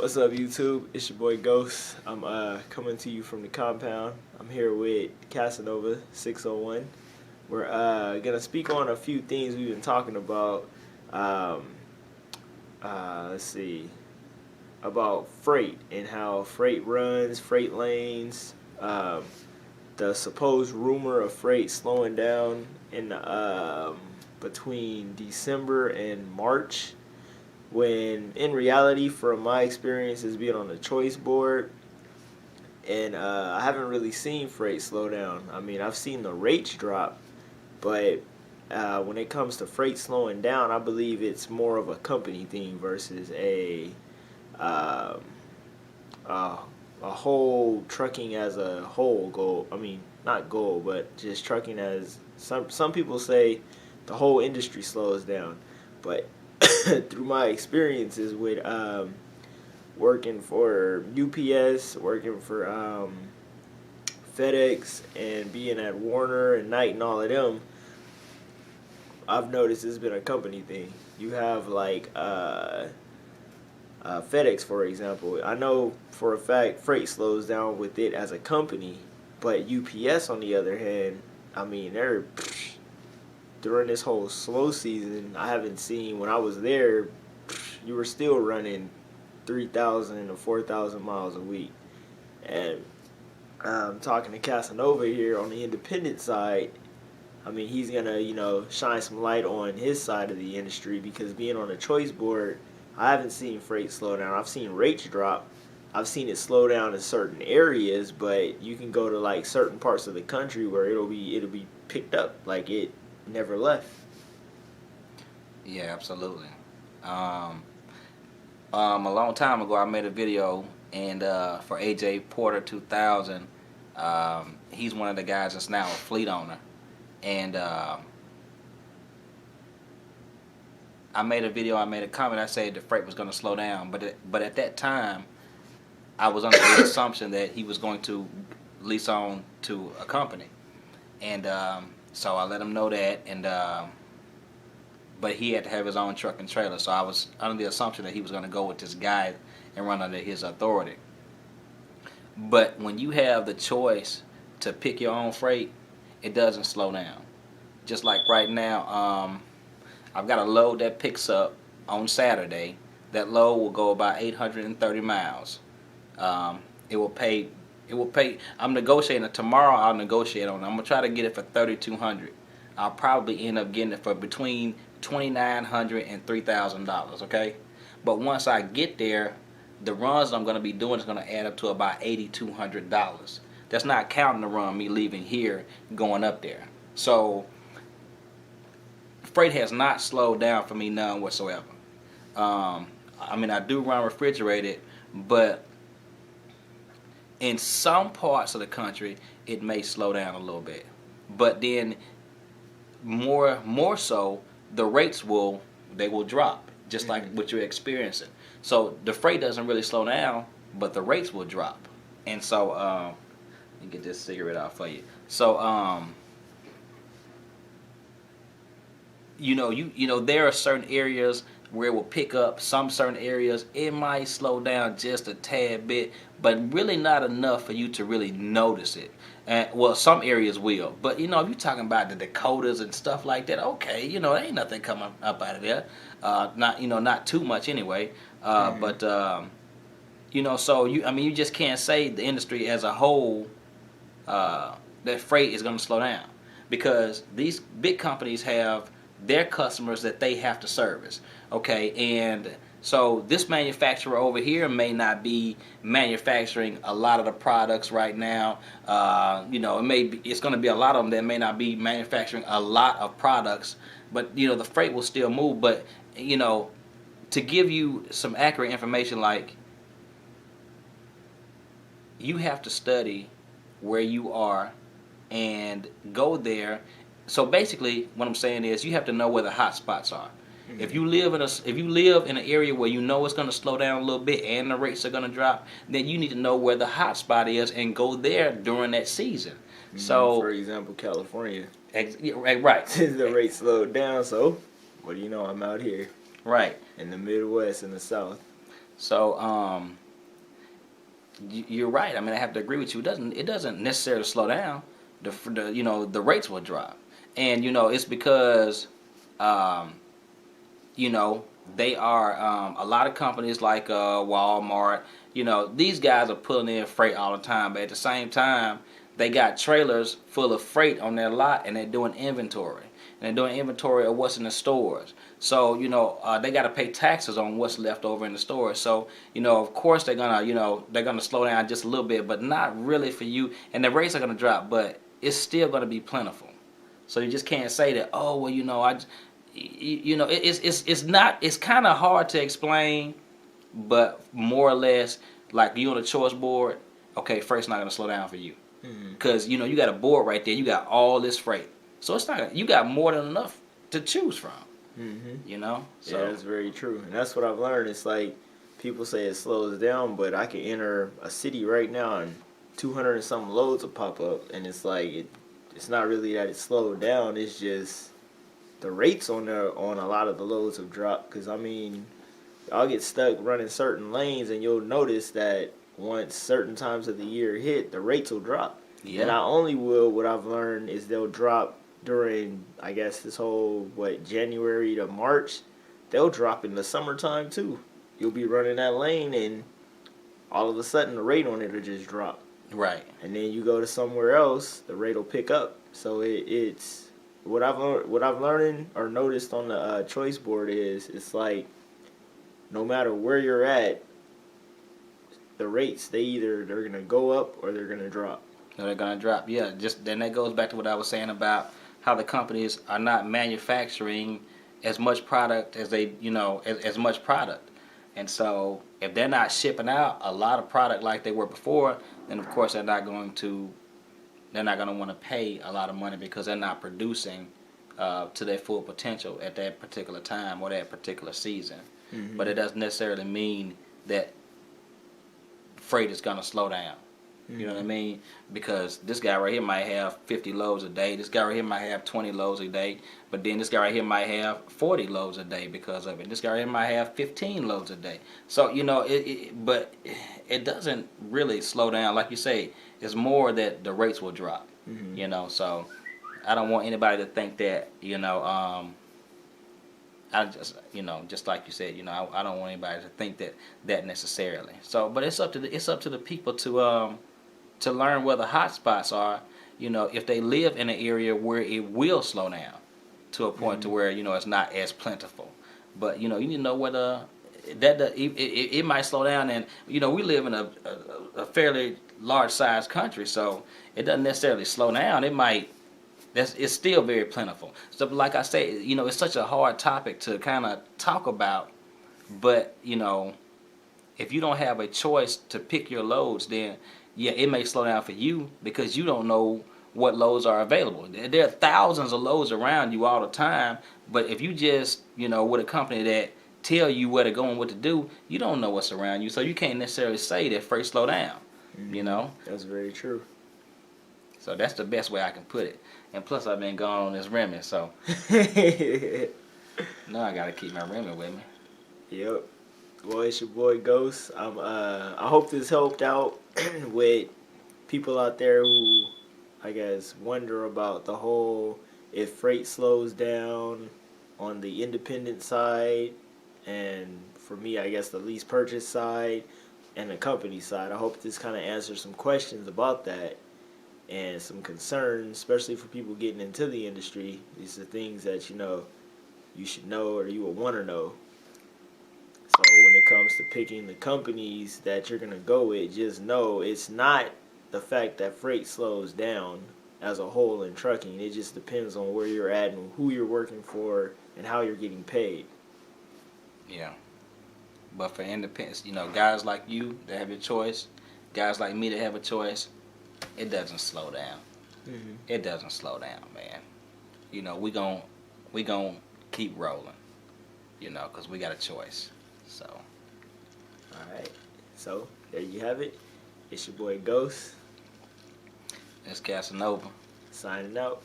What's up, YouTube? It's your boy Ghost. I'm coming to you from the compound. I'm here with Casanova 601. We're gonna speak on a few things we've been talking about. Um, let's see, about freight and how freight runs, freight lanes. The supposed rumor of freight slowing down in between December and March, when in reality, from my experiences being on the choice board, and I haven't really seen freight slow down. I mean, I've seen the rates drop, but when it comes to freight slowing down, I believe it's more of a company thing versus um, a whole trucking as a whole goal. I mean, not goal, but just trucking as some people say the whole industry slows down, but through my experiences with working for UPS, working for FedEx, and being at Warner and Knight and all of them, I've noticed it's been a company thing. You have like FedEx, for example. I know for a fact freight slows down with it as a company, but UPS, on the other hand, I mean, they're during this whole slow season, I haven't seen, when I was there, you were still running 3,000 to 4,000 miles a week. And talking to Casanova here on the independent side, I mean, he's going to, shine some light on his side of the industry, because being on a choice board, I haven't seen freight slow down. I've seen rates drop. I've seen it slow down in certain areas, but you can go to like certain parts of the country where it'll be picked up like it never left. Yeah, absolutely. A long time ago, I made a video, and for AJ Porter 2000, he's one of the guys that's now a fleet owner, and I made a video. I made a comment. I said the freight was going to slow down, but at that time, I was under the assumption that he was going to lease on to a company, and so I let him know that, and but he had to have his own truck and trailer. So I was under the assumption that he was going to go with this guy and run under his authority. But when you have the choice to pick your own freight, it doesn't slow down. Just like right now, I've got a load that picks up on Saturday. That load will go about 830 miles. It will pay. I'm negotiating it tomorrow. I'll negotiate on it. I'm gonna try to get it for 3,200. I'll probably end up getting it for between $2,900 and $3,000. Okay, but once I get there, the runs I'm gonna be doing is gonna add up to about $8,200. That's not counting the run me leaving here going up there. So freight has not slowed down for me none whatsoever. I mean, I do run refrigerated, but in some parts of the country, it may slow down a little bit. But then, more so, the rates will drop, just like what you're experiencing. So the freight doesn't really slow down, but the rates will drop. And so, let me get this cigarette out for you. So, there are certain areas where it will pick up. Some certain areas it might slow down just a tad bit, but really not enough for you to really notice it. Well, some areas will, but if you're talking about the Dakotas and stuff like that, okay, there ain't nothing coming up out of there. Not too much anyway. But so you just can't say the industry as a whole that freight is going to slow down, because these big companies have their customers that they have to service. Okay, and so this manufacturer over here may not be manufacturing a lot of the products right now. It's going to be a lot of them that may not be manufacturing a lot of products, but the freight will still move. But to give you some accurate information, like, you have to study where you are and go there. So basically, what I'm saying is, you have to know where the hot spots are. If you live in an area where you know it's going to slow down a little bit and the rates are going to drop, then you need to know where the hot spot is and go there during that season. So, for example, California, right? The rate slowed down, so what do you know? I'm out here, right, in the Midwest and the South. So you're right. I mean, I have to agree with you. It doesn't necessarily slow down. The rates will drop, and it's because um, you know they are a lot of companies like Walmart. These guys are pulling in freight all the time, but at the same time, they got trailers full of freight on their lot, and they're doing inventory. And they're doing inventory of what's in the stores. So they got to pay taxes on what's left over in the stores. So of course they're gonna slow down just a little bit, but not really for you. And the rates are gonna drop, but it's still gonna be plentiful. So you just can't say that. Oh well, it's not. It's kind of hard to explain, but more or less, like you on a choice board. Okay, freight's not gonna slow down for you, because you got a board right there. You got all this freight, so it's not. You got more than enough to choose from. So Yeah, that's very true, and that's what I've learned. It's like people say it slows down, but I can enter a city right now and 200 and something loads will pop up, and it's like it's not really that it's slowed down. It's just the rates on a lot of the loads have dropped. Because I mean, I'll get stuck running certain lanes, and you'll notice that once certain times of the year hit, the rates will drop. Yeah. And not only will, what I've learned is they'll drop during, I guess, this whole January to March. They'll drop in the summertime too. You'll be running that lane, and all of a sudden the rate on it will just drop. Right. And then you go to somewhere else, the rate will pick up. So it's what I've learned or noticed on the choice board is it's like no matter where you're at, the rates they're gonna go up or they're gonna drop. No, they're gonna drop. Yeah. Just then that goes back to what I was saying about how the companies are not manufacturing as much product as they as much product. And so if they're not shipping out a lot of product like they were before, then of course they're not going to want to pay a lot of money because they're not producing to their full potential at that particular time or that particular season. But it doesn't necessarily mean that freight is going to slow down. You know what I mean? Because this guy right here might have 50 loads a day. This guy right here might have 20 loads a day. But then this guy right here might have 40 loads a day because of it. This guy right here might have 15 loads a day. So, but it doesn't really slow down. Like you say, it's more that the rates will drop. So I don't want anybody to think that, I just like you said, I don't want anybody to think that necessarily. So, but it's up to the people to learn where the hot spots are, if they live in an area where it will slow down to a point to where, it's not as plentiful. But, you need to know whether it might slow down. And, we live in a fairly large sized country, so it doesn't necessarily slow down. It's still very plentiful. So like I say, it's such a hard topic to kind of talk about. But, if you don't have a choice to pick your loads, then yeah, it may slow down for you because you don't know what loads are available. There are thousands of loads around you all the time, but if you just, with a company that tell you where to go and what to do, you don't know what's around you, so you can't necessarily say that freight slow down, That's very true. So that's the best way I can put it. And plus I've been gone on this Remy, so now I got to keep my Remy with me. Yep. Well, it's your boy Ghost. I hope this helped out with people out there who, I guess, wonder about the whole if freight slows down on the independent side, and for me, I guess the lease purchase side and the company side. I hope this kind of answers some questions about that and some concerns, especially for people getting into the industry. These are things that you should know or you will want to know. So when it comes to picking the companies that you're going to go with, just know it's not the fact that freight slows down as a whole in trucking. It just depends on where you're at and who you're working for and how you're getting paid. Yeah. But for independents, guys like you that have your choice, guys like me that have a choice, it doesn't slow down. It doesn't slow down, man. We gon' keep rolling, because we got a choice. So, all right. So there you have it. It's your boy Ghost. It's Casanova. Signing out.